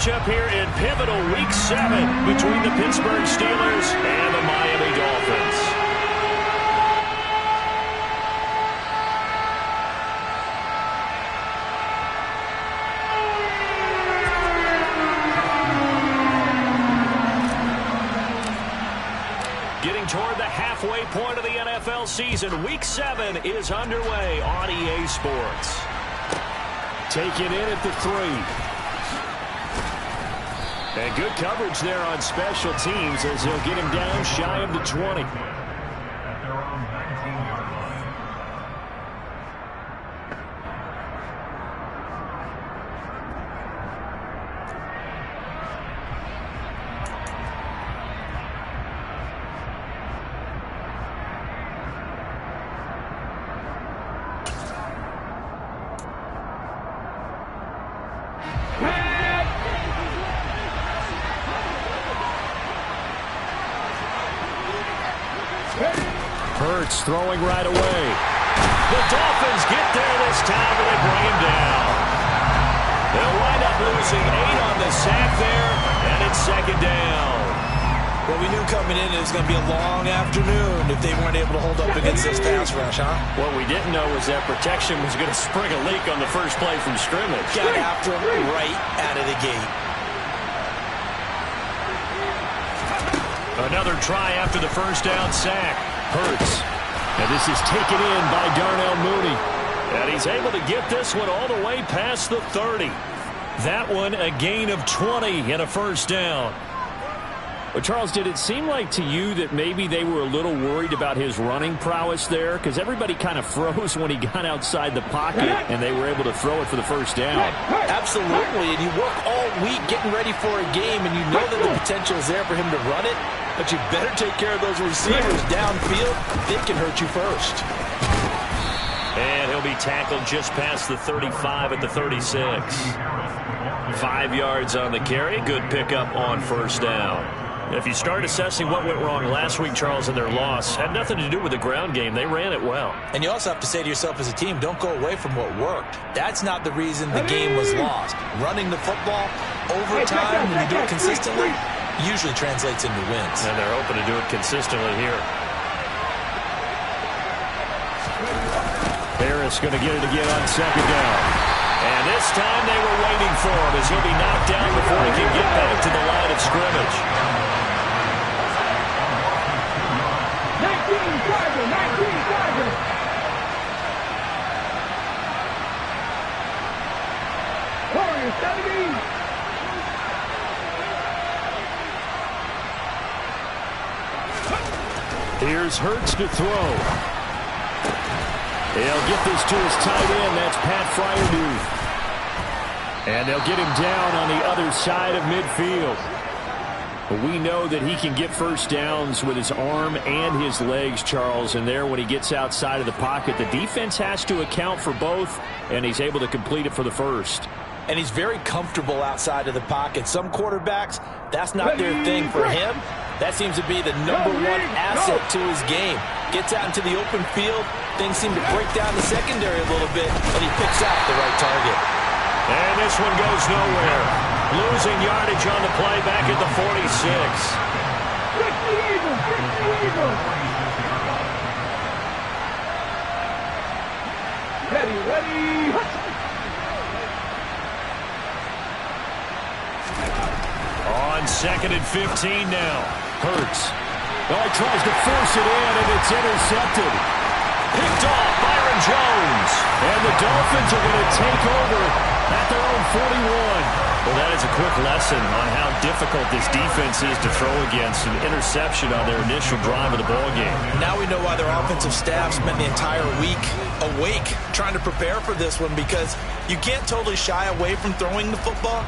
matchup here in pivotal Week 7 between the Pittsburgh Steelers and the Miami Dolphins. Getting toward the halfway point of the NFL season, Week 7 is underway on EA Sports. Taken in at the 3. And good coverage there on special teams as they'll get him down shy of the 20. Hurts throwing right away. The Dolphins get there this time, but they bring him down. They'll wind up losing 8 on the sack there, and it's second down. Well, we knew coming in it was going to be a long afternoon if they weren't able to hold up against this pass rush, huh? What we didn't know was that protection was going to spring a leak on the first play from scrimmage. Got after him right out of the gate. Another try after the first down sack. Hurts. And this is taken in by Darnell Mooney. And he's able to get this one all the way past the 30. That one a gain of 20 and a first down. Well, Charles, did it seem like to you that maybe they were a little worried about his running prowess there? Because everybody kind of froze when he got outside the pocket, and they were able to throw it for the first down. Absolutely, and you work all week getting ready for a game, and you know that the potential is there for him to run it, but you better take care of those receivers downfield. They can hurt you first. And he'll be tackled just past the 35 at the 36. 5 yards on the carry. Good pickup on first down. If you start assessing what went wrong last week, Charles, in their loss, had nothing to do with the ground game. They ran it well. And you also have to say to yourself as a team, don't go away from what worked. That's not the reason the game was lost. Running the football over time, when you do it consistently, usually translates into wins. And they're hoping to do it consistently here. Harris going to get it again on second down. And this time they were waiting for him as he'll be knocked down before he can get back to the line of scrimmage. 17. Here's Hurts to throw. They'll get this to his tight end. That's Pat Freiermuth. And they'll get him down on the other side of midfield. But we know that he can get first downs with his arm and his legs, Charles. And there, when he gets outside of the pocket, the defense has to account for both, and he's able to complete it for the first. And he's very comfortable outside of the pocket. Some quarterbacks, that's not their thing. For him, that seems to be the #1 asset to his game. Gets out into the open field. Things seem to break down the secondary a little bit, and he picks out the right target. And this one goes nowhere. Losing yardage on the play back at the 46. Ready. On 2nd and 15 now. Hurts. Oh, he tries to force it in, and it's intercepted. Picked off, Byron Jones. And the Dolphins are going to take over at their own 41. Well, that is a quick lesson on how difficult this defense is to throw against. An interception on their initial drive of the ballgame. Now we know why their offensive staff spent the entire week awake trying to prepare for this one, because you can't totally shy away from throwing the football.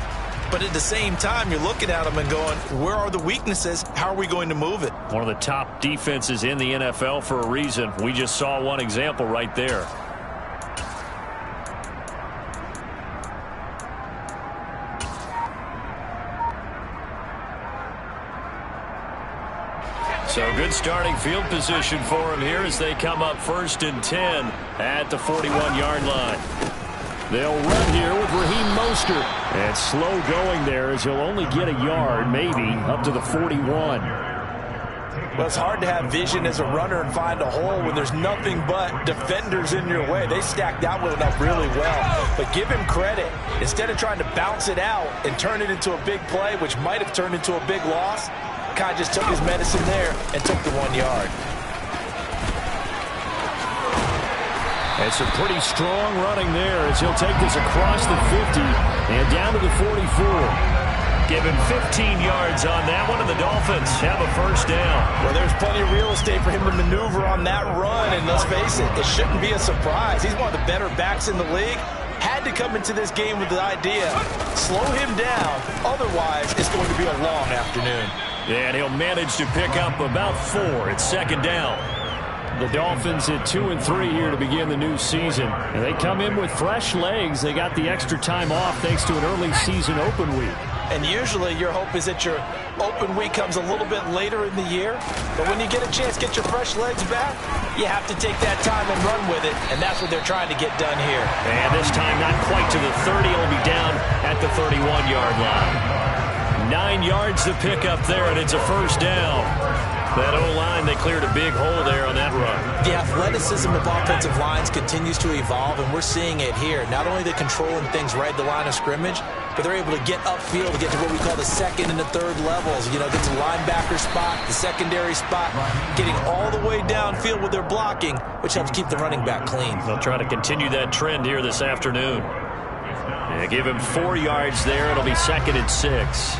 But at the same time, you're looking at them and going, where are the weaknesses? How are we going to move it? One of the top defenses in the NFL for a reason. We just saw one example right there. So good starting field position for him here as they come up 1st and 10 at the 41-yard line. They'll run here with Raheem Mostert. And slow going there as he'll only get a yard, maybe, up to the 41. Well, it's hard to have vision as a runner and find a hole when there's nothing but defenders in your way. They stacked that one up really well. But give him credit. Instead of trying to bounce it out and turn it into a big play, which might have turned into a big loss, Kai just took his medicine there and took the 1 yard. And some pretty strong running there as he'll take this across the 50 and down to the 44. Give him 15 yards on that one, and the Dolphins have a first down. Well, there's plenty of real estate for him to maneuver on that run, and let's face it, it shouldn't be a surprise. He's one of the better backs in the league. Had to come into this game with the idea, slow him down, otherwise it's going to be a long afternoon. And he'll manage to pick up about 4 at second down. The Dolphins at 2-3 here to begin the new season. And they come in with fresh legs. They got the extra time off thanks to an early season open week. And usually your hope is that your open week comes a little bit later in the year. But when you get a chance to get your fresh legs back, you have to take that time and run with it. And that's what they're trying to get done here. And this time not quite to the 30. It'll be down at the 31-yard line. 9 yards to pick up there, and it's a first down. That O-line, they cleared a big hole there on that run. The athleticism of offensive lines continues to evolve, and we're seeing it here. Not only are they controlling things right at the line of scrimmage, but they're able to get upfield to get to what we call the second and the third levels. You know, get to the linebacker spot, the secondary spot, getting all the way downfield with their blocking, which helps keep the running back clean. They'll try to continue that trend here this afternoon. Yeah, give him 4 yards there. It'll be 2nd and 6.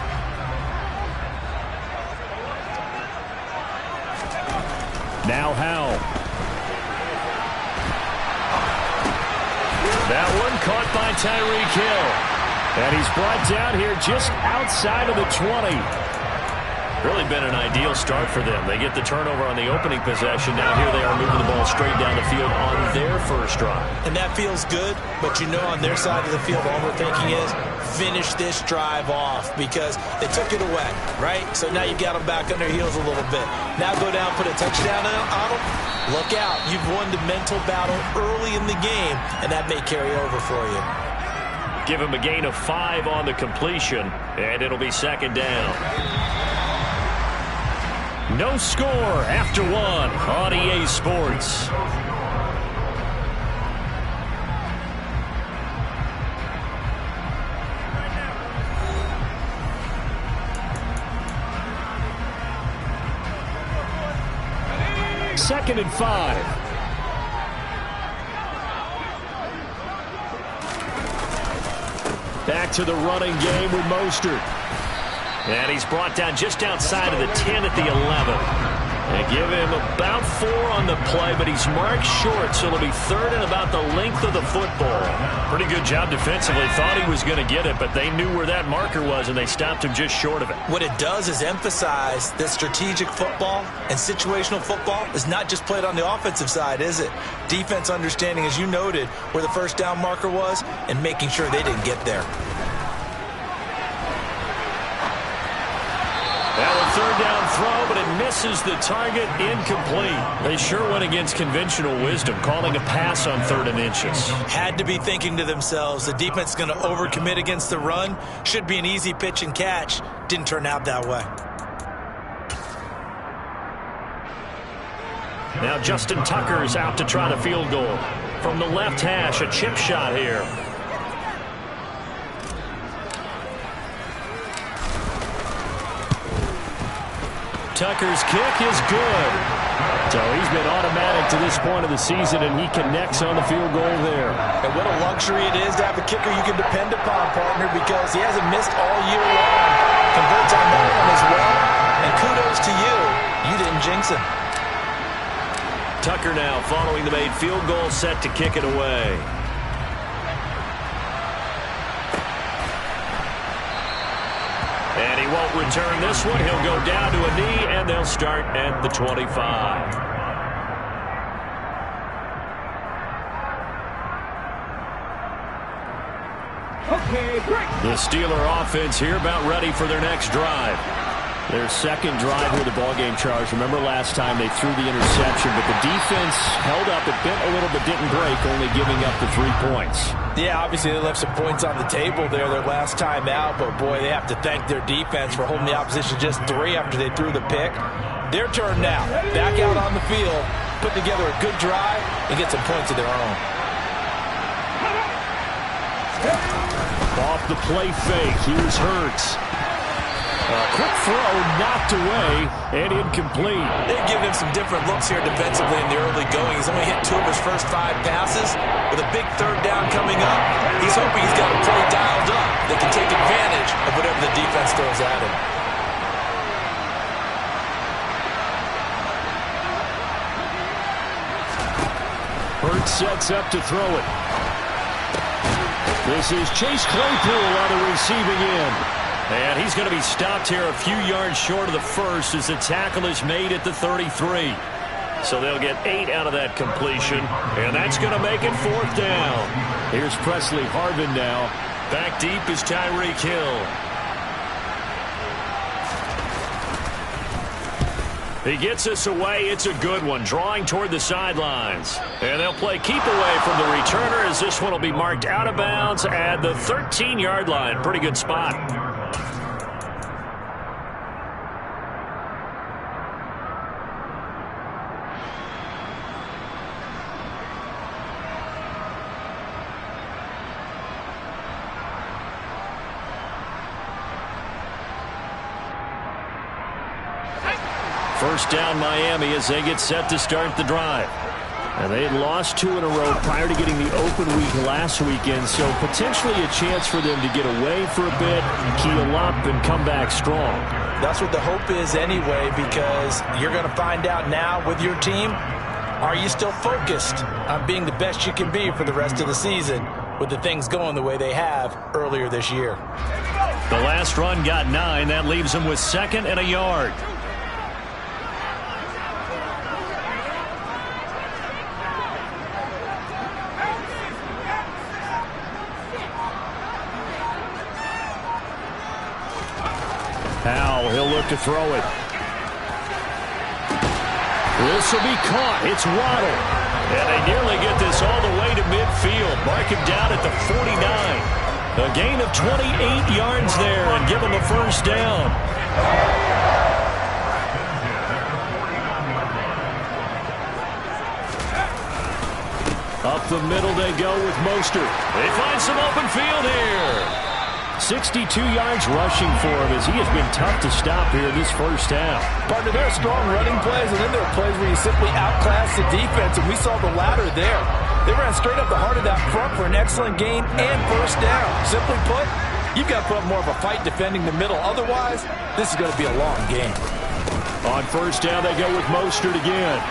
Now Howell. That one caught by Tyreek Hill. And he's brought down here just outside of the 20. Really been an ideal start for them. They get the turnover on the opening possession. Now here they are moving the ball straight down the field on their first drive. And that feels good, but you know on their side of the field all we're thinking is finish this drive off because they took it away, right? So now you got them back on their heels a little bit. Now go down, put a touchdown on them. Look out. You've won the mental battle early in the game, and that may carry over for you. Give him a gain of 5 on the completion, and it'll be 2nd down. No score after 1 on EA Sports. Second and 5. Back to the running game with Mostert. And he's brought down just outside of the 10 at the 11. And give him about 4 on the play, but he's marked short, so it'll be 3rd and about the length of the football. Pretty good job defensively. Thought he was going to get it, but they knew where that marker was, and they stopped him just short of it. What it does is emphasize that strategic football and situational football is not just played on the offensive side, is it? Defense understanding, as you noted, where the first down marker was and making sure they didn't get there. Now a 3rd down throw, but it misses the target, incomplete. They sure went against conventional wisdom, calling a pass on 3rd and inches. Had to be thinking to themselves, the defense is going to overcommit against the run. Should be an easy pitch and catch. Didn't turn out that way. Now Justin Tucker's out to try the field goal. From the left hash, a chip shot here. Tucker's kick is good. So he's been automatic to this point of the season, and he connects on the field goal there. And what a luxury it is to have a kicker you can depend upon, partner, because he hasn't missed all year long. Converts on that one as well. And kudos to you. You didn't jinx him. Tucker now following the made field goal, set to kick it away. And he won't return this one. He'll go down to a knee, and they'll start at the 25. Okay, great. The Steeler offense here about ready for their next drive. Their second drive here, the ballgame, Charles. Remember last time they threw the interception, but the defense held up. It bent a little but didn't break, only giving up the 3 points. Yeah, obviously they left some points on the table there their last time out, but boy, they have to thank their defense for holding the opposition just 3 after they threw the pick. Their turn now. Back out on the field, put together a good drive, and get some points of their own. Off the play fake, here's Hurts. Quick throw, knocked away, and incomplete. They've given him some different looks here defensively in the early going. He's only hit 2 of his first 5 passes. With a big third down coming up, he's hoping he's got a play dialed up that can take advantage of whatever the defense throws at him. Hurts sets up to throw it. This is Chase Claypool on the receiving end. And he's going to be stopped here a few yards short of the first as the tackle is made at the 33. So they'll get 8 out of that completion, and that's going to make it 4th down. Here's Presley Harvin now. Back deep is Tyreek Hill. He gets us away. It's a good one, drawing toward the sidelines. And they'll play keep away from the returner as this one will be marked out of bounds at the 13-yard line. Pretty good spot. First down Miami as they get set to start the drive. And they had lost 2 in a row prior to getting the open week last weekend, so potentially a chance for them to get away for a bit, keel up, and come back strong. That's what the hope is anyway, because you're going to find out now with your team, are you still focused on being the best you can be for the rest of the season with the things going the way they have earlier this year? The last run got 9. That leaves them with 2nd and a yard. Powell, he'll look to throw it. This will be caught. It's Waddle. And they nearly get this all the way to midfield. Mark him down at the 49. A gain of 28 yards there and give him a first down. Up the middle they go with Mostert. They find some open field here. 62 yards rushing for him as he has been tough to stop here this first half. Partner, there are strong running plays, and then there are plays where you simply outclass the defense, and we saw the latter there. They ran straight up the heart of that front for an excellent gain and first down. Simply put, you've got to put up more of a fight defending the middle. Otherwise, this is going to be a long game. On first down, they go with Mostert again.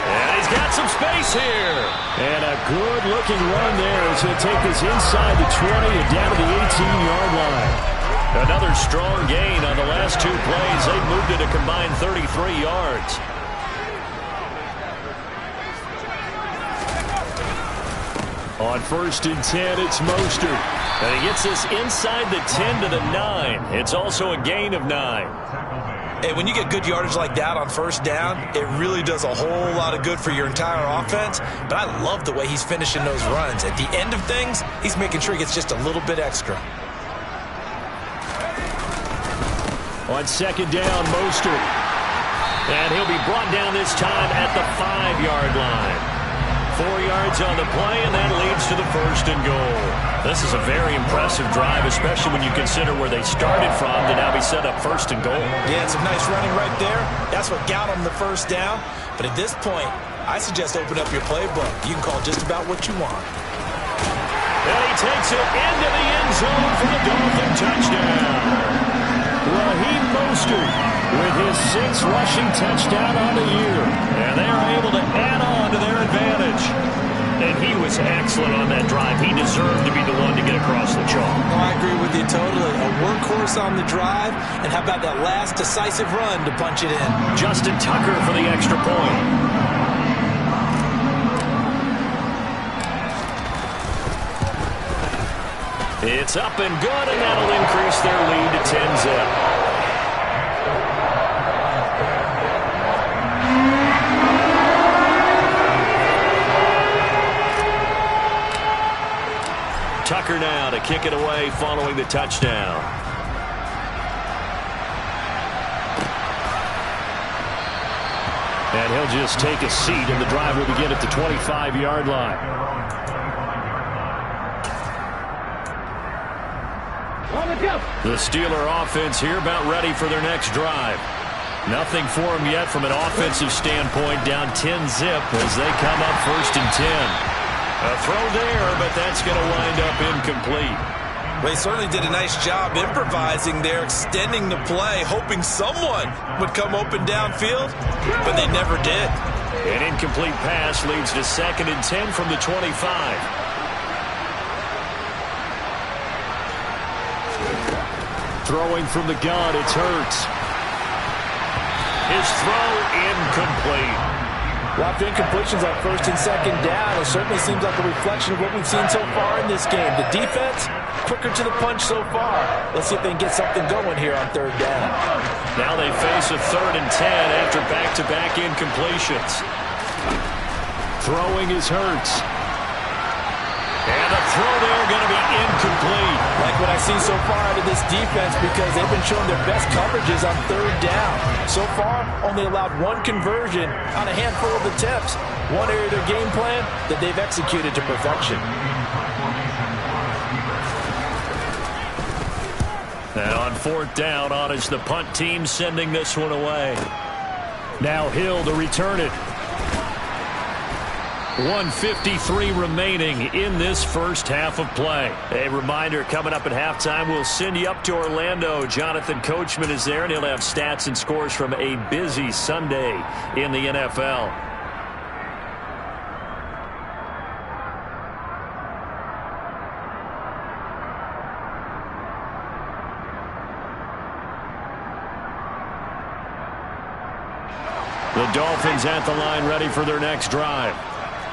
And he's got some space here. And a good-looking run there as he'll take this inside the 20 and down to the 18-yard line. Another strong gain on the last 2 plays. They moved it a combined 33 yards. On 1st and 10, it's Mostert. And he gets this inside the 10 to the 9. It's also a gain of 9. Hey, when you get good yardage like that on first down, it really does a whole lot of good for your entire offense. But I love the way he's finishing those runs. At the end of things, he's making sure he gets just a little bit extra. On 2nd down, Mostert. And he'll be brought down this time at the 5-yard line. 4 yards on the play, and that leads to the 1st and goal. This is a very impressive drive, especially when you consider where they started from to now be set up 1st and goal. Yeah, some nice running right there. That's what got them the first down. But at this point, I suggest open up your playbook. You can call just about what you want. And he takes it into the end zone for the Dolphin touchdown. Raheem Mostert with his 6th rushing touchdown on the year. And they are able to add on to their advantage. And he was excellent on that drive. He deserved to be the one to get across the chalk. Oh, I agree with you totally. A workhorse on the drive. And how about that last decisive run to punch it in? Justin Tucker for the extra point. It's up and good, and that'll increase their lead to 10-zip. kick it away following the touchdown. And he'll just take a seat, and the drive will begin at the 25-yard line. The Steeler offense here about ready for their next drive. Nothing for them yet from an offensive standpoint, down 10-zip as they come up 1st and 10. A throw there, but that's going to wind up incomplete. Well, he certainly did a nice job improvising there, extending the play, hoping someone would come open downfield, but they never did. An incomplete pass leads to 2nd and 10 from the 25. Throwing from the gun, it's Hurts. His throw incomplete. Lots of incompletions on 1st and 2nd down. It certainly seems like a reflection of what we've seen so far in this game. The defense, quicker to the punch so far. Let's see if they can get something going here on 3rd down. Now they face a 3rd and 10 after back-to-back incompletions. Throwing is Hurts. And the throw there going to be incomplete. Like what I've seen so far out of this defense, because they've been showing their best coverages on 3rd down. So far, only allowed 1 conversion on a handful of attempts. One area of their game plan that they've executed to perfection. And on 4th down, on is the punt team sending this one away. Now Hill to return it. 1:53 remaining in this first half of play. A reminder, coming up at halftime, we'll send you up to Orlando. Jonathan Coachman is there, and he'll have stats and scores from a busy Sunday in the NFL. The Dolphins at the line ready for their next drive.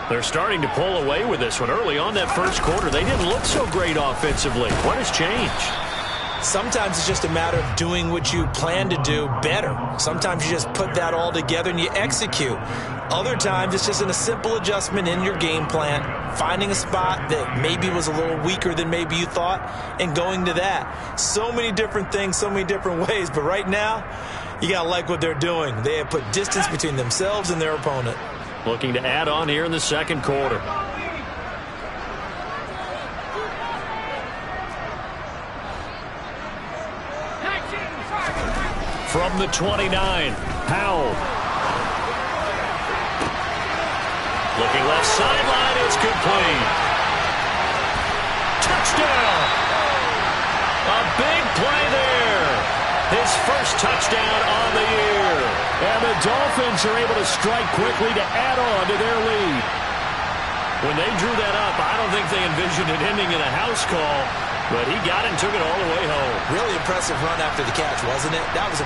They're starting to pull away with this one. Early on that first quarter, they didn't look so great offensively. What has changed? Sometimes it's just a matter of doing what you plan to do better. Sometimes you just put that all together and you execute. Other times it's just a simple adjustment in your game plan, finding a spot that maybe was a little weaker than maybe you thought, and going to that. So many different things, so many different ways, but right now, you got to like what they're doing. They have put distance between themselves and their opponent. Looking to add on here in the second quarter. From the 29, Powell. Looking left sideline, it's complete. Touchdown! A big play there. His first touchdown on the year. And the Dolphins are able to strike quickly to add on to their lead. When they drew that up, I don't think they envisioned it ending in a house call, but he got it and took it all the way home. Really impressive run after the catch, wasn't it? That was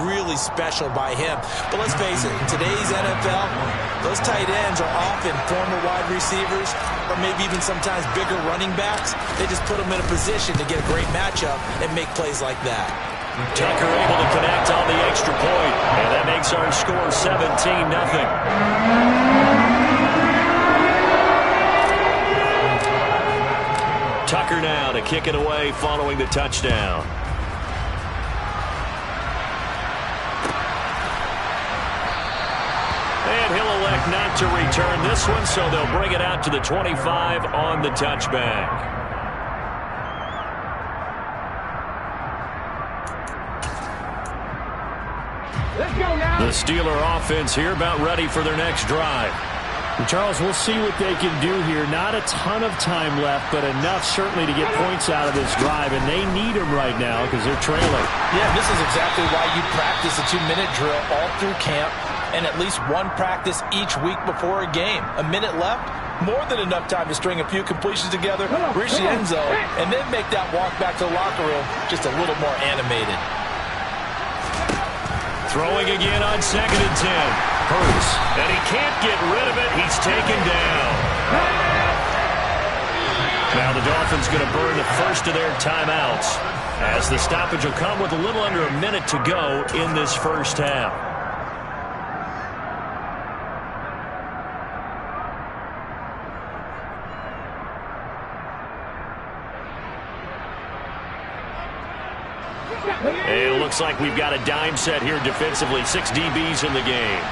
really special by him. But let's face it, in today's NFL, those tight ends are often former wide receivers or maybe even sometimes bigger running backs. They just put them in a position to get a great matchup and make plays like that. Tucker able to connect on the extra point, and that makes our score 17-0. Tucker now to kick it away following the touchdown. And he'll elect not to return this one, so they'll bring it out to the 25 on the touchback. The Steeler offense here about ready for their next drive. And Charles, we'll see what they can do here. Not a ton of time left, but enough certainly to get points out of this drive, and they need them right now because they're trailing. Yeah, this is exactly why you practice a 2-minute drill all through camp and at least one practice each week before a game. A minute left, more than enough time to string a few completions together, reach the end zone, and then make that walk back to the locker room just a little more animated. Throwing again on 2nd and 10. Hurts. And he can't get rid of it. He's taken down. Now the Dolphins going to burn the first of their timeouts, as the stoppage will come with a little under a minute to go in this first half. looks like we've got a dime set here defensively. 6 DBs in the game.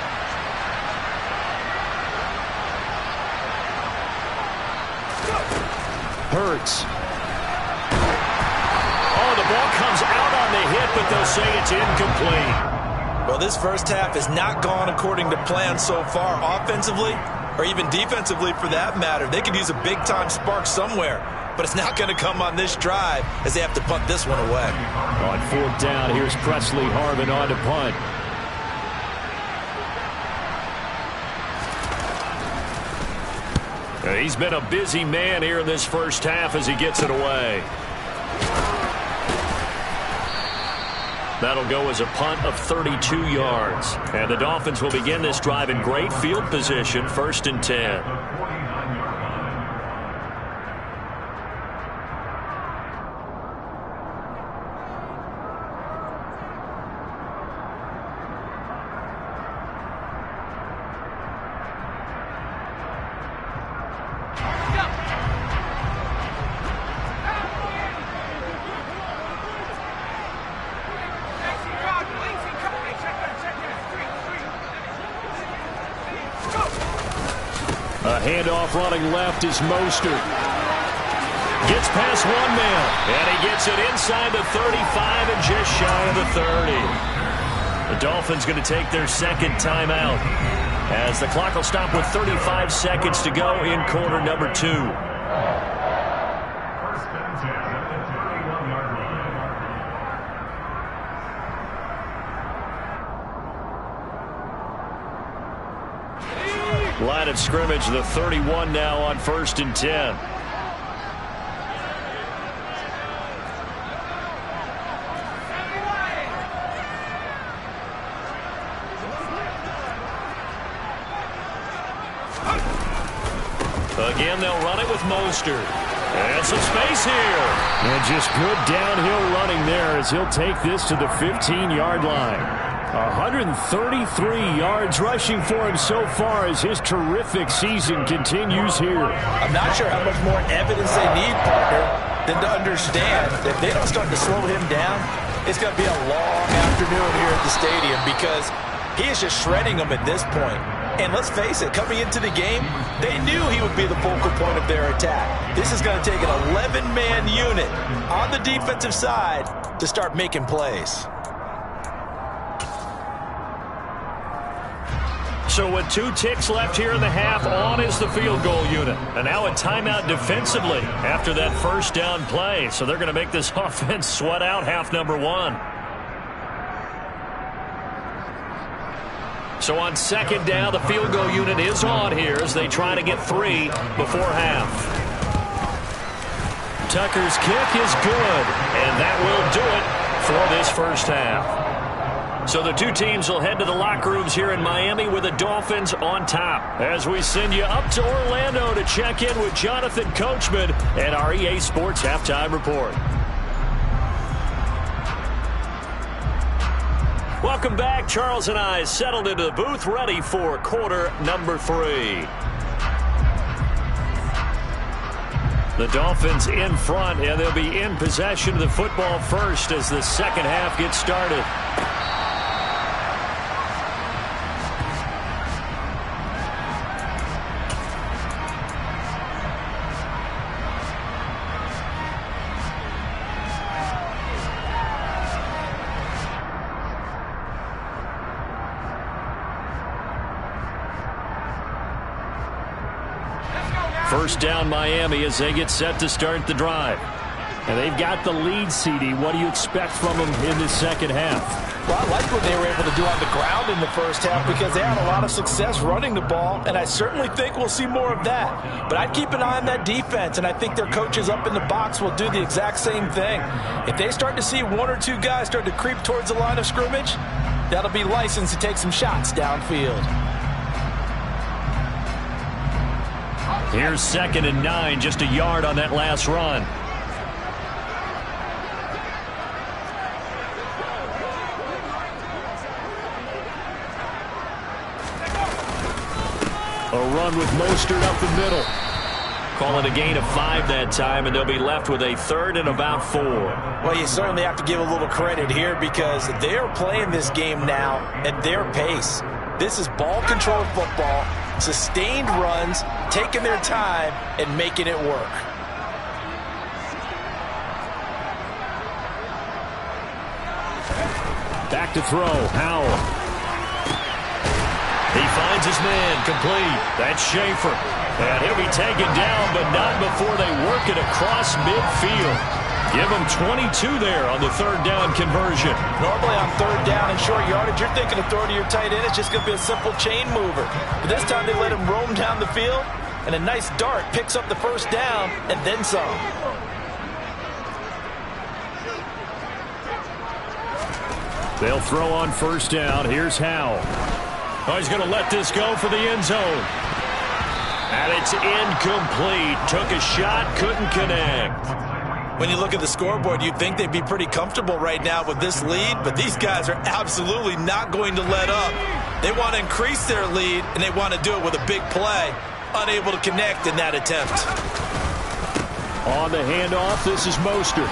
Hurts. Oh, the ball comes out on the hit, but they'll say it's incomplete. Well, this first half has not gone according to plan so far, offensively or even defensively for that matter. They could use a big-time spark somewhere, but it's not going to come on this drive as they have to punt this one away. On 4th down, here's Presley Harvin on to punt. He's been a busy man here in this first half as he gets it away. That'll go as a punt of 32 yards. And the Dolphins will begin this drive in great field position, 1st and 10. A handoff running left is Mostert. Gets past one man, and he gets it inside the 35 and just shy of the 30. The Dolphins going to take their 2nd timeout as the clock will stop with 35 seconds to go in quarter number 2. Line of scrimmage, the 31 now on 1st and 10. Again, they'll run it with Mostert. And some space here. And just good downhill running there as he'll take this to the 15-yard line. 133 yards rushing for him so far as his terrific season continues here. I'm not sure how much more evidence they need, partner, than to understand that if they don't start to slow him down, it's going to be a long afternoon here at the stadium because he is just shredding them at this point. And let's face it, coming into the game, they knew he would be the focal point of their attack. This is going to take an 11-man unit on the defensive side to start making plays. So with 2 ticks left here in the half, on is the field goal unit. And now a timeout defensively after that first down play. So they're going to make this offense sweat out half number 1. So on 2nd down, the field goal unit is on here as they try to get 3 before half. Tucker's kick is good, and that will do it for this first half. So the 2 teams will head to the locker rooms here in Miami with the Dolphins on top. As we send you up to Orlando to check in with Jonathan Coachman and our EA Sports Halftime Report. Welcome back. Charles and I settled into the booth ready for quarter number 3. The Dolphins in front, and they'll be in possession of the football first as the second half gets started. First down Miami as they get set to start the drive. And they've got the lead, CD. What do you expect from them in the second half? Well, I like what they were able to do on the ground in the first half because they had a lot of success running the ball, and I certainly think we'll see more of that. But I'd keep an eye on that defense, and I think their coaches up in the box will do the exact same thing. If they start to see 1 or 2 guys start to creep towards the line of scrimmage, that'll be licensed to take some shots downfield. Here's 2nd and 9, just a yard on that last run. A run with Mostert up the middle. Call it a gain of 5 that time, and they'll be left with a 3rd and about 4. Well, you certainly have to give a little credit here because they are playing this game now at their pace. This is ball-controlled football, sustained runs, taking their time, and making it work. Back to throw, Howell. He finds his man, complete. That's Schaefer. And he'll be taken down, but not before they work it across midfield. Give him 22 there on the 3rd down conversion. Normally on 3rd down and short yardage, you're thinking of throwing to your tight end. It's just going to be a simple chain mover. But this time they let him roam down the field, and a nice dart picks up the 1st down and then some. They'll throw on 1st down. Here's Howell. Oh, he's going to let this go for the end zone. And it's incomplete. Took a shot, couldn't connect. When you look at the scoreboard, you'd think they'd be pretty comfortable right now with this lead, but these guys are absolutely not going to let up. They want to increase their lead, and they want to do it with a big play. Unable to connect in that attempt. On the handoff, this is Mostert.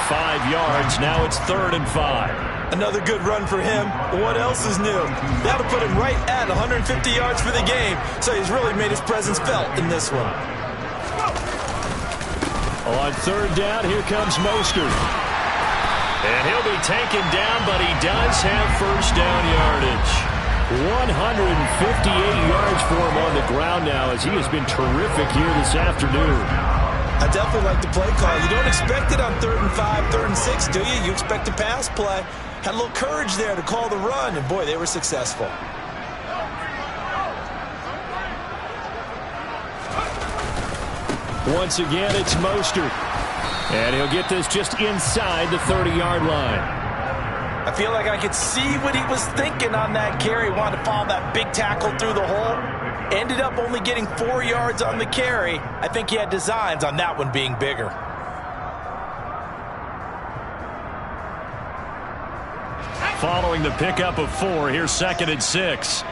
5 yards, now it's 3rd and 5. Another good run for him. What else is new? That'll put him right at 150 yards for the game, so he's really made his presence felt in this one. On 3rd down, here comes Mostert. And he'll be taken down, but he does have 1st down yardage. 158 yards for him on the ground now, as he has been terrific here this afternoon. I definitely like the play call. You don't expect it on 3rd and 5, 3rd and 6, do you? You expect a pass play. Had a little courage there to call the run, and boy, they were successful. Once again, it's Mostert. And he'll get this just inside the 30-yard line. I feel like I could see what he was thinking on that carry. Wanted to follow that big tackle through the hole. Ended up only getting 4 yards on the carry. I think he had designs on that one being bigger. Following the pickup of 4, here's 2nd and 6.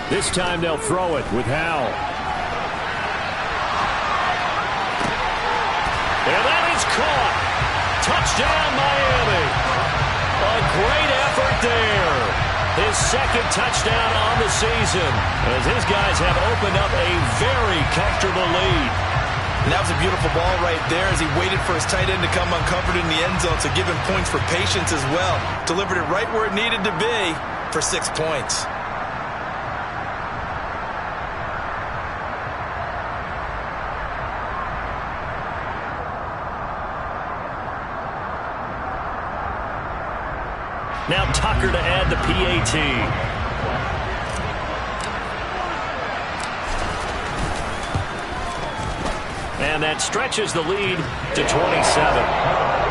This time they'll throw it with Howell. And that is caught. Touchdown, Miami. A great effort there. His 2nd touchdown on the season, as his guys have opened up a very comfortable lead. And that was a beautiful ball right there as he waited for his tight end to come uncovered in the end zone, so give him points for patience as well. Delivered it right where it needed to be for 6 points. Now Tucker to add the PAT. And that stretches the lead to 27.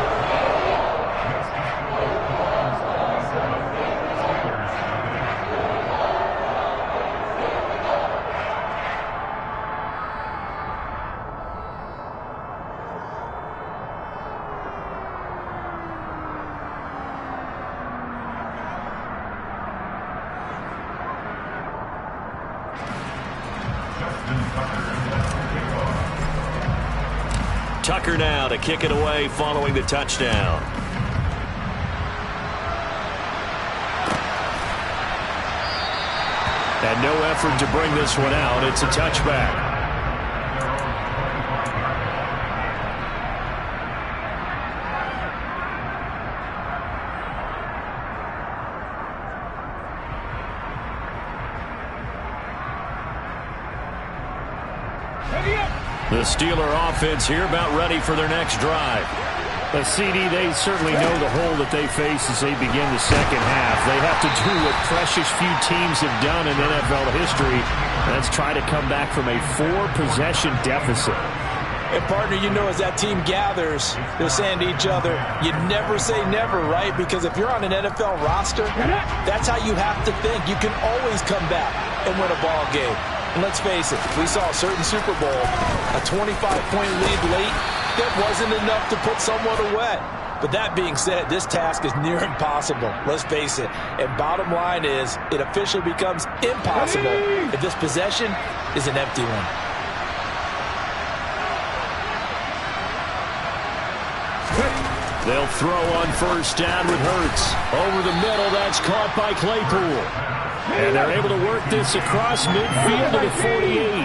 Tucker now to kick it away following the touchdown. And no effort to bring this one out. It's a touchback. The Steeler offense here about ready for their next drive. CD, they certainly know the hole that they face as they begin the second half. They have to do what precious few teams have done in NFL history. That's try to come back from a 4-possession deficit. And, partner, you know, as that team gathers, they're saying to each other, you never say never, right? Because if you're on an NFL roster, that's how you have to think. You can always come back and win a ball game. And let's face it, we saw a certain Super Bowl, a 25-point lead late, that wasn't enough to put someone away. But that being said, this task is near impossible. Let's face it. And bottom line is, it officially becomes impossible if this possession is an empty one. They'll throw on first down with Hurts. Over the middle, that's caught by Claypool. And they're able to work this across midfield to the 48.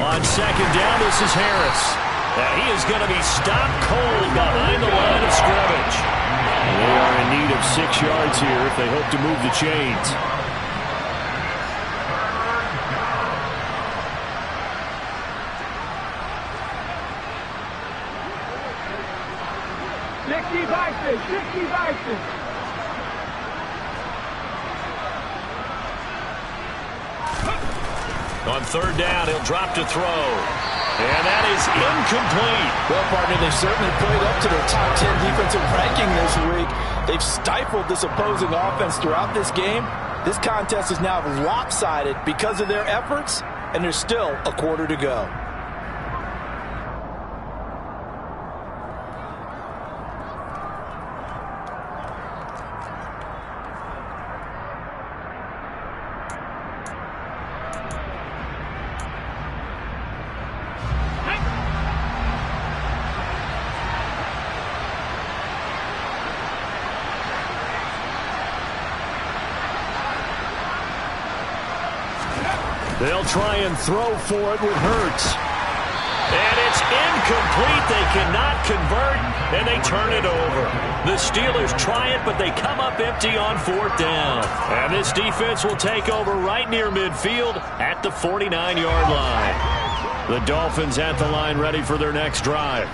On second down, this is Harris. And he is going to be stopped cold behind the line of scrimmage. They are in need of 6 yards here if they hope to move the chains. On third down, he'll drop to throw. And that is incomplete. Well, partner, they certainly played up to their top 10 defensive ranking this week. They've stifled this opposing offense throughout this game. This contest is now lopsided because of their efforts, and there's still a quarter to go. They'll try and throw for it with Hurts. And it's incomplete. They cannot convert, and they turn it over. The Steelers try it, but they come up empty on fourth down. And this defense will take over right near midfield at the 49-yard line. The Dolphins at the line ready for their next drive.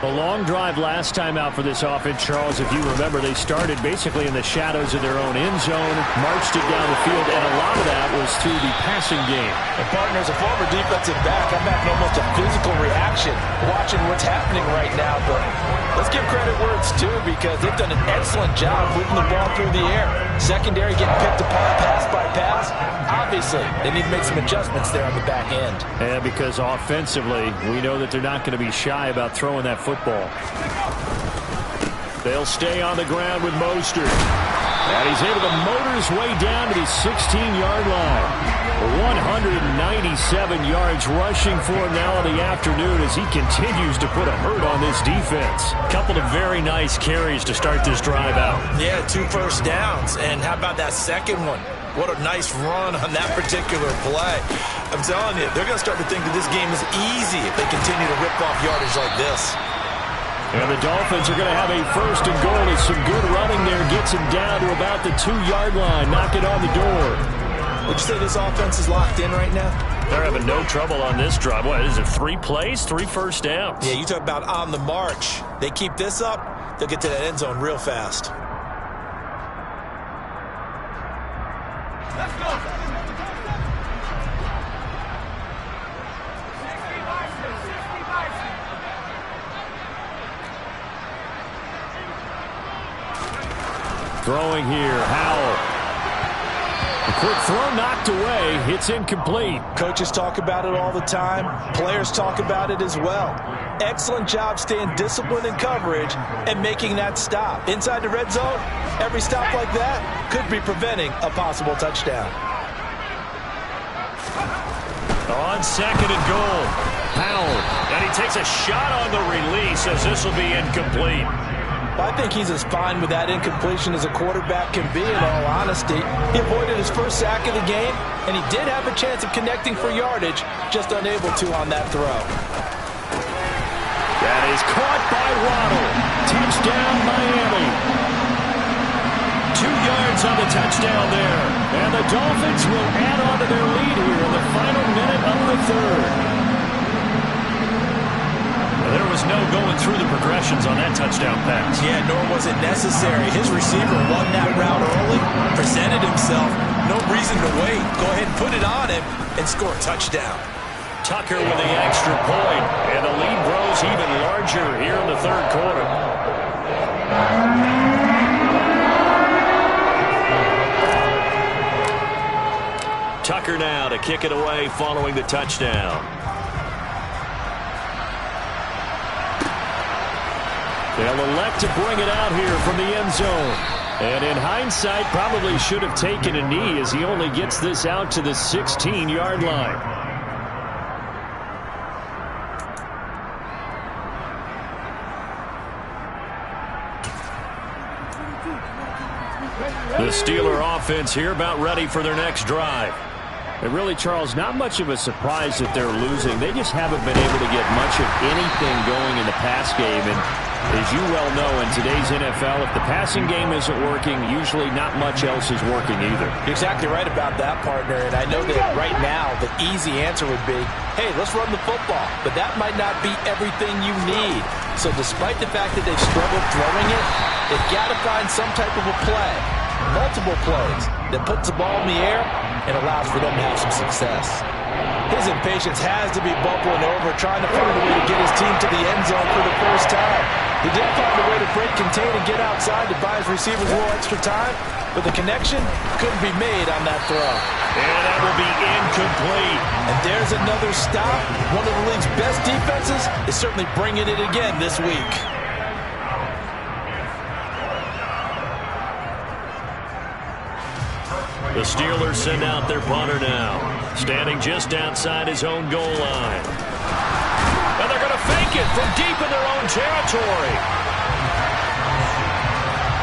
A long drive last time out for this offense, Charles. If you remember, they started basically in the shadows of their own end zone, marched it down the field, and a lot of that was through the passing game. And partner, as a former defensive back, I'm having almost a physical reaction watching what's happening right now. But let's give credit where it's due, because they've done an excellent job moving the ball through the air. Secondary getting picked apart pass by pass. Obviously, they need to make some adjustments there on the back end. And because offensively, we know that they're not going to be shy about throwing that football. They'll stay on the ground with Mostert. And he's able to motor his way down to the 16-yard line. 197 yards rushing for him now in the afternoon as he continues to put a hurt on this defense. Couple of very nice carries to start this drive out. Yeah, 2 first downs. And how about that second one? What a nice run on that particular play. I'm telling you, they're going to start to think that this game is easy if they continue to rip off yardage like this. And the Dolphins are going to have a first and goal as some good running there gets him down to about the 2-yard line. Knock it on the door. Would you say this offense is locked in right now? They're having no trouble on this drive. What is it, 3 plays, 3 first downs? Yeah, you talk about on the march. They keep this up, they'll get to that end zone real fast. Let's go. Throwing here, Howell. A quick throw knocked away. It's incomplete. Coaches talk about it all the time. Players talk about it as well. Excellent job staying disciplined in coverage and making that stop. Inside the red zone, every stop like that could be preventing a possible touchdown. On second and goal, Howell. And he takes a shot on the release as this will be incomplete. I think he's as fine with that incompletion as a quarterback can be, in all honesty. He avoided his first sack of the game, and he did have a chance of connecting for yardage, just unable to on that throw. That is caught by Waddle. Touchdown, Miami. 2 yards on the touchdown there. And the Dolphins will add on to their lead here in the final minute of the third. There was no going through the progressions on that touchdown pass. Yeah, nor was it necessary. His receiver won that route early, presented himself. No reason to wait. Go ahead and put it on him and score a touchdown. Tucker with the extra point, and the lead grows even larger here in the third quarter. Tucker now to kick it away following the touchdown. They'll elect to bring it out here from the end zone. And in hindsight, probably should have taken a knee as he only gets this out to the 16-yard line. The Steeler offense here about ready for their next drive. And really, Charles, not much of a surprise that they're losing. They just haven't been able to get much of anything going in the pass game. And as you well know, in today's NFL, if the passing game isn't working, usually not much else is working either. You're exactly right about that, partner. And I know that right now the easy answer would be, hey, let's run the football. But that might not be everything you need. So despite the fact that they've struggled throwing it, they've got to find some type of a play, multiple plays, that puts the ball in the air and allows for them to have some success. His impatience has to be bubbling over, trying to find a way to get his team to the end zone for the first time. He did find a way to break, contain, and get outside to buy his receivers a little extra time, but the connection couldn't be made on that throw. And that will be incomplete. And there's another stop. One of the league's best defenses is certainly bringing it again this week. The Steelers send out their punter now, standing just outside his own goal line. And they're going to fake it from deep in their own territory.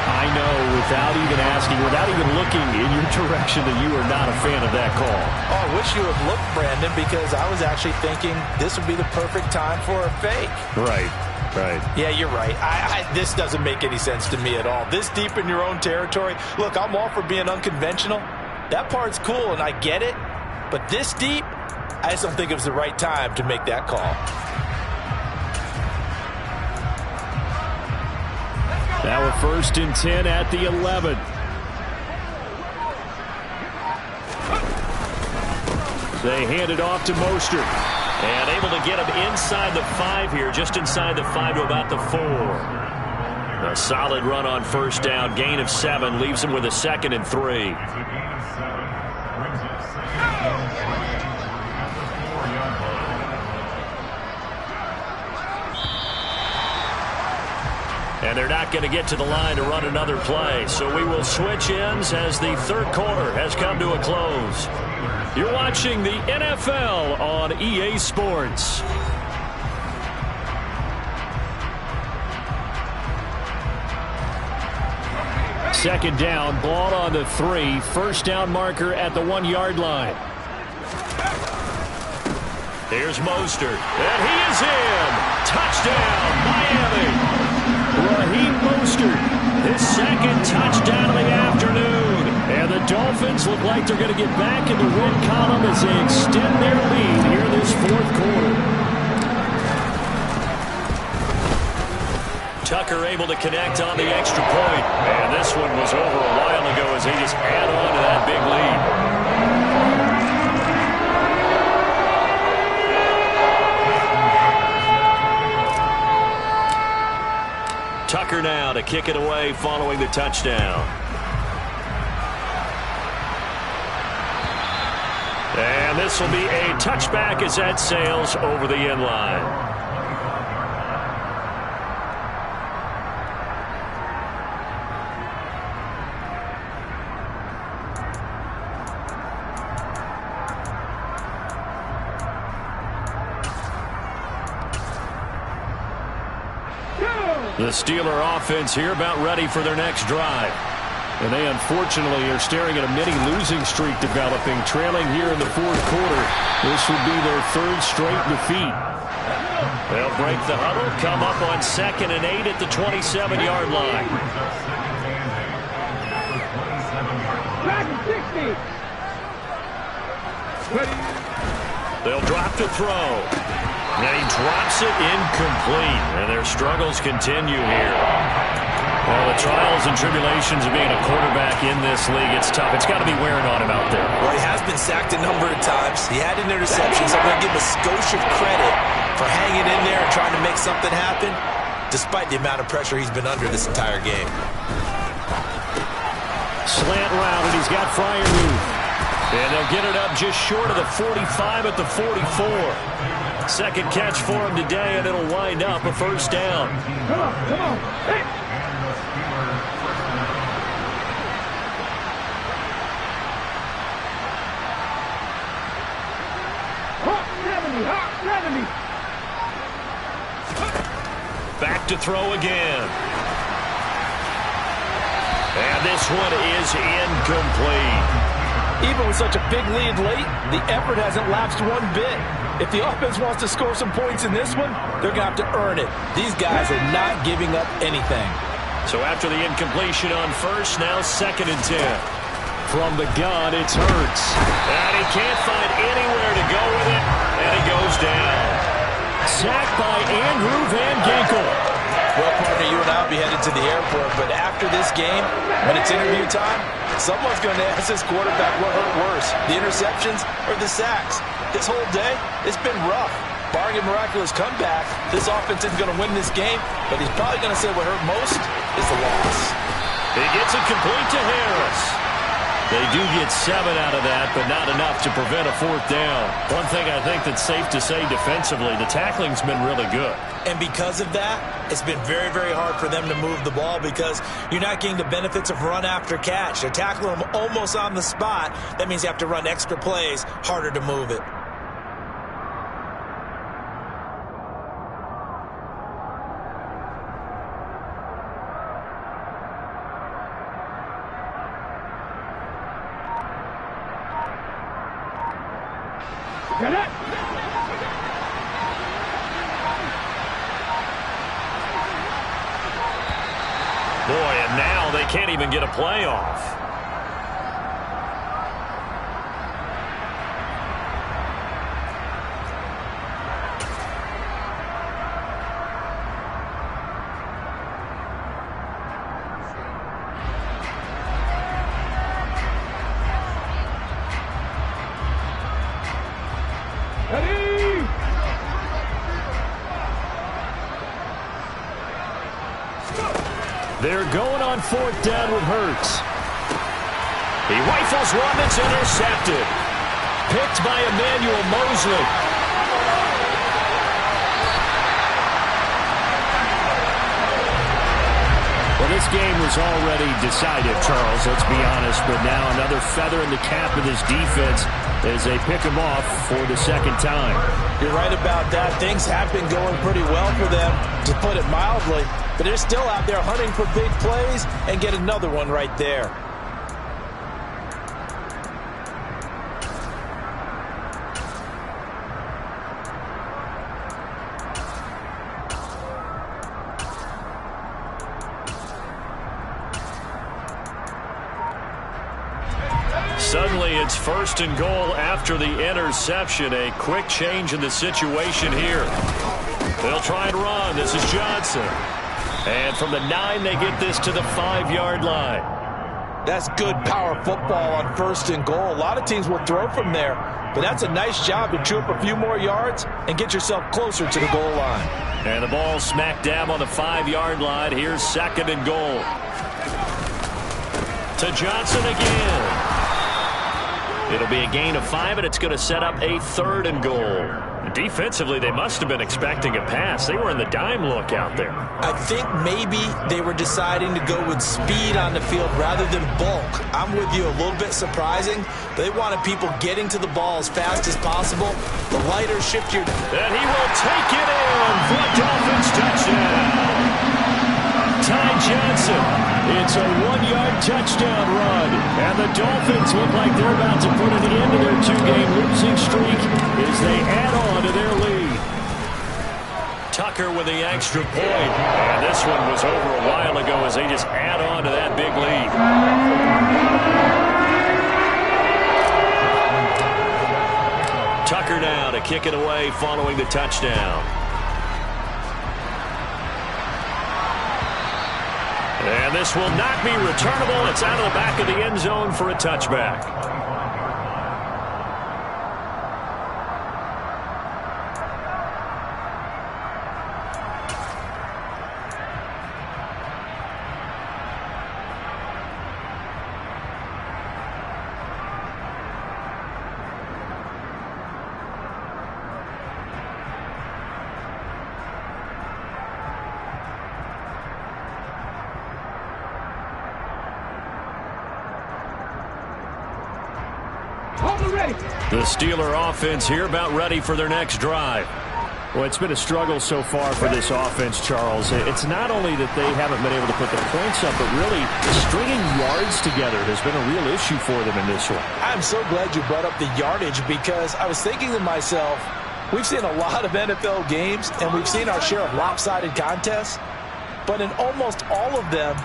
I know, without even asking, without even looking in your direction, that you are not a fan of that call. Oh, I wish you had looked, Brandon, because I was actually thinking this would be the perfect time for a fake. Right. Right. Yeah, you're right. This doesn't make any sense to me at all. This deep in your own territory. Look, I'm all for being unconventional. That part's cool, and I get it. But this deep, I just don't think it was the right time to make that call. Now a 1st and 10 at the 11. They hand it off to Mostert. And able to get him inside the 5 here, just inside the 5 to about the 4. A solid run on 1st down, gain of 7, leaves him with a 2nd and 3. And they're not going to get to the line to run another play. So we will switch ends as the 3rd quarter has come to a close. You're watching the NFL on EA Sports. Second down, ball on the 3. 1st down marker at the 1-yard line. Here's Mostert. And he is in. Touchdown, Miami. Raheem Mostert, his 2nd touchdown of the afternoon. And the Dolphins look like they're going to get back in the win column as they extend their lead here in this 4th quarter. Tucker able to connect on the extra point. And this one was over a while ago as they just add on to that big lead. Tucker now to kick it away following the touchdown. And this will be a touchback as that sails over the end line. The Steeler offense here about ready for their next drive. And they unfortunately are staring at a mini losing streak developing, trailing here in the 4th quarter. This would be their 3rd straight defeat. They'll break the huddle, come up on 2nd and 8 at the 27-yard line. They'll drop to throw. And he drops it incomplete. And their struggles continue here. Well, the trials and tribulations of being a quarterback in this league, it's tough. It's got to be wearing on him out there. Well, he has been sacked a number of times. He had an interception, so I'm going to give him a skosh of credit for hanging in there and trying to make something happen, despite the amount of pressure he's been under this entire game. Slant route, and he's got Freiermuth. And they'll get it up just short of the 45 at the 44. Second catch for him today, and it'll wind up a first down. Come on, come on. Hey. Hot 70, hot 70. Back to throw again. And this one is incomplete. Even with such a big lead late, the effort hasn't lapsed one bit. If the offense wants to score some points in this one, they're going to have to earn it. These guys are not giving up anything. So after the incompletion on first, now 2nd and 10. From the gun, it's Hurts. And he can't find anywhere to go with it, and he goes down. Sacked by Andrew Van Ginkel. Well, partner, you and I will be headed to the airport, but after this game, when it's interview time, someone's going to ask this quarterback what hurt worse, the interceptions or the sacks. This whole day, it's been rough. Barring a miraculous comeback, this offense isn't going to win this game, but he's probably going to say what hurt most is the loss. He gets it complete to Harris. They do get 7 out of that, but not enough to prevent a 4th down. One thing I think that's safe to say defensively, the tackling's been really good. And because of that, it's been very, very hard for them to move the ball because you're not getting the benefits of run after catch. They're tackling them almost on the spot. That means you have to run extra plays, harder to move it. Get it. Boy, and now they can't even get a play off. Ready. They're going on 4th down with Hurts. He rifles one that's intercepted. Picked by Emmanuel Mosley. Well, this game was already decided, Charles, let's be honest. But now another feather in the cap of this defense as they pick him off for the 2nd time. You're right about that. Things have been going pretty well for them, to put it mildly. But they're still out there hunting for big plays and get another one right there. Suddenly it's 1st and goal after the interception. A quick change in the situation here. They'll try and run. This is Johnson. And from the 9, they get this to the 5-yard line. That's good power football on 1st and goal. A lot of teams will throw from there, but that's a nice job to chew up a few more yards and get yourself closer to the goal line. And the ball smack dab on the 5-yard line. Here's 2nd and goal. To Johnson again. It'll be a gain of 5, and it's going to set up a 3rd and goal. Defensively, they must have been expecting a pass. They were in the dime look out there. I think maybe they were deciding to go with speed on the field rather than bulk. I'm with you, a little bit surprising. They wanted people getting to the ball as fast as possible. The lighter, shiftier. And he will take it in for a Dolphins touchdown. Ty Johnson. It's a 1-yard touchdown run. And the Dolphins look like they're about to put an end to their 2-game losing streak as they add on to their lead. Tucker with the extra point. And this one was over a while ago as they just add on to that big lead. Tucker now to kick it away following the touchdown. And this will not be returnable. It's out of the back of the end zone for a touchback. The Steeler offense here about ready for their next drive. Well, it's been a struggle so far for this offense, Charles. It's not only that they haven't been able to put the points up, but really stringing yards together has been a real issue for them in this one. I'm so glad you brought up the yardage, because I was thinking to myself, we've seen a lot of NFL games, and we've seen our share of lopsided contests, but in almost all of them,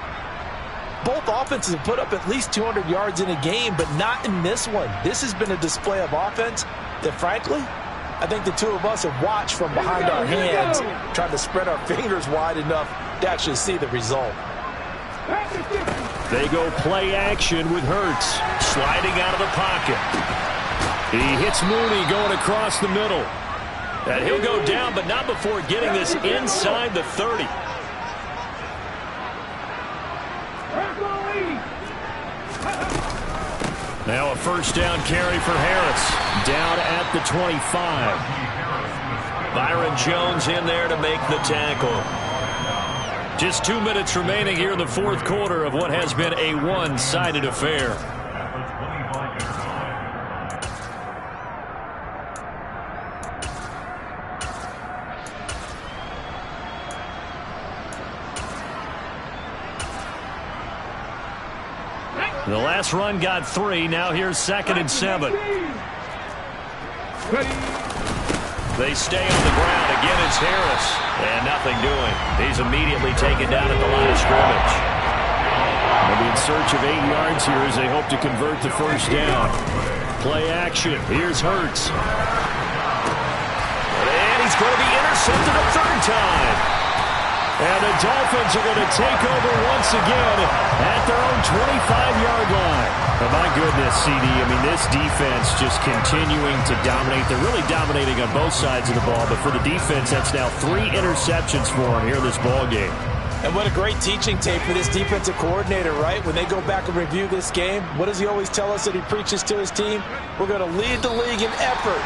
both offenses have put up at least 200 yards in a game, but not in this one. This has been a display of offense that, frankly, I think the two of us have watched from behind our hands, trying to spread our fingers wide enough to actually see the result. They go play action with Hurts, sliding out of the pocket. He hits Mooney going across the middle. And he'll go down, but not before getting this inside the 30. Now a first down carry for Harris, down at the 25. Byron Jones in there to make the tackle. Just 2 minutes remaining here in the fourth quarter of what has been a one-sided affair. The last run got 3. Now here's 2nd and 7. They stay on the ground. Again, it's Harris. And nothing doing. He's immediately taken down at the line of scrimmage. They'll be in search of 8 yards here as they hope to convert the first down. Play action. Here's Hurts. And he's going to be intercepted a third time. And the Dolphins are going to take over once again at their own 25-yard line. Oh, my goodness, CD. I mean, this defense just continuing to dominate. They're really dominating on both sides of the ball. But for the defense, that's now 3 interceptions for them here in this ball game. And what a great teaching tape for this defensive coordinator, right? When they go back and review this game, what does he always tell us that he preaches to his team? We're going to lead the league in effort.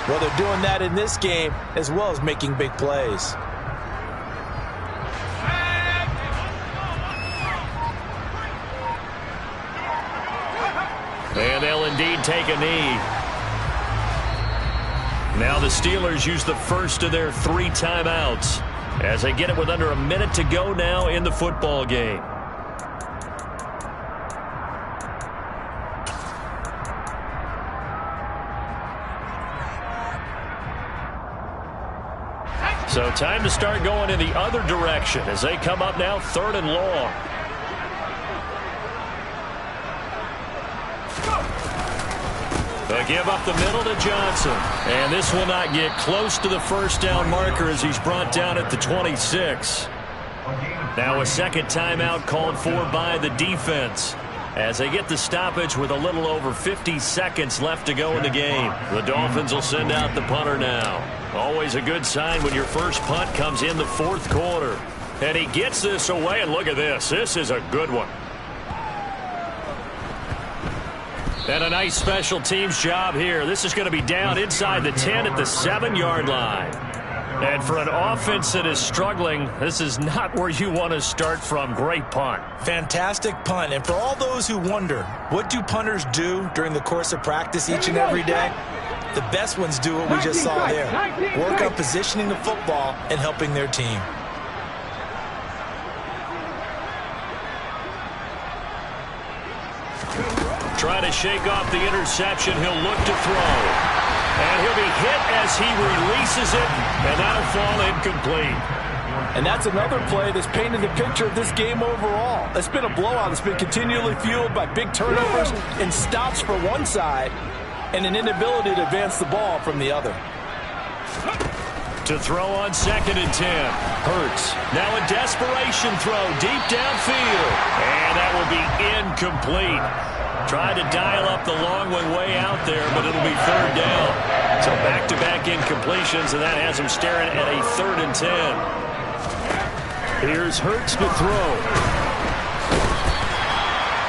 Well, they're doing that in this game as well as making big plays. And they'll indeed take a knee. Now the Steelers use the first of their 3 timeouts as they get it with under a minute to go now in the football game. So time to start going in the other direction as they come up now 3rd and long. They give up the middle to Johnson. And this will not get close to the first down marker as he's brought down at the 26. Now a second timeout called for by the defense as they get the stoppage with a little over 50 seconds left to go in the game. The Dolphins will send out the punter now. Always a good sign when your first punt comes in the fourth quarter. And he gets this away, and look at this. This is a good one. And a nice special teams job here. This is going to be down inside the 10 at the 7-yard line. And for an offense that is struggling, this is not where you want to start from. Great punt. Fantastic punt. And for all those who wonder, what do punters do during the course of practice each and every day? The best ones do what we just saw there. Work on positioning the football and helping their team. Trying to shake off the interception. He'll look to throw. And he'll be hit as he releases it. And that'll fall incomplete. And that's another play that's painted the picture of this game overall. It's been a blowout. It's been continually fueled by big turnovers and stops for one side and an inability to advance the ball from the other. To throw on 2nd and 10. Hurts. Now a desperation throw deep downfield. And that will be incomplete. Tried to dial up the long one way out there, but it'll be 3rd down. So back-to-back incompletions, and that has him staring at a 3rd and 10. Here's Hurts to throw.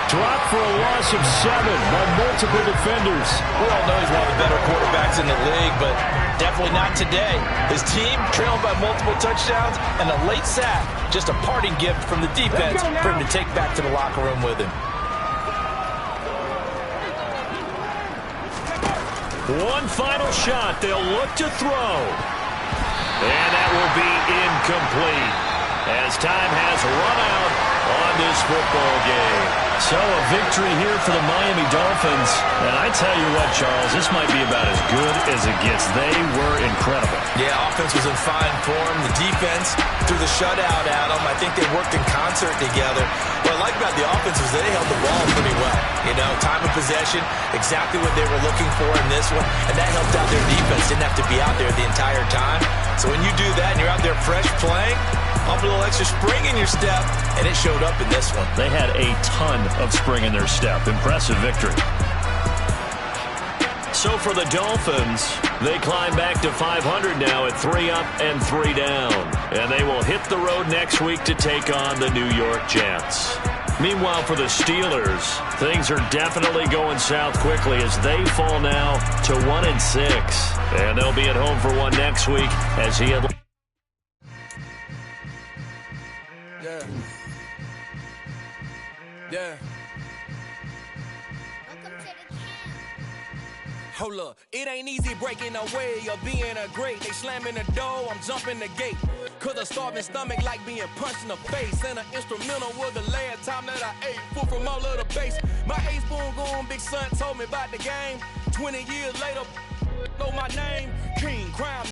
Dropped for a loss of 7 by multiple defenders. We all know he's one of the better quarterbacks in the league, but definitely not today. His team trailed by multiple touchdowns, and a late sack, just a parting gift from the defense for him to take back to the locker room with him. One final shot. They'll look to throw. And that will be incomplete as time has run out on this football game. So a victory here for the Miami Dolphins. And I tell you what, Charles, this might be about as good as it gets. They were incredible. Yeah, offense was in fine form. The defense threw the shutout at them. I think they worked in concert together. What I like about the offense is they held the ball pretty well. You know, time of possession, exactly what they were looking for in this one. And that helped out their defense. Didn't have to be out there the entire time. So when you do that and you're out there fresh playing, pump a little extra spring in your step, and it showed up in this one. They had a ton of spring in their step. Impressive victory. So for the Dolphins, they climb back to 500 now at 3 up and 3 down. And they will hit the road next week to take on the New York Jets. Meanwhile, for the Steelers, things are definitely going south quickly as they fall now to 1-6. And they'll be at home for one next week as he had... Yeah. Hold up, it ain't easy breaking away or being a great. They slamming the door, I'm jumping the gate. Cause a starving stomach like being punched in the face. And an instrumental was the last time that I ate food from all of the base. My A-spoon going, big son told me about the game. 20 years later, know my name, King Crown.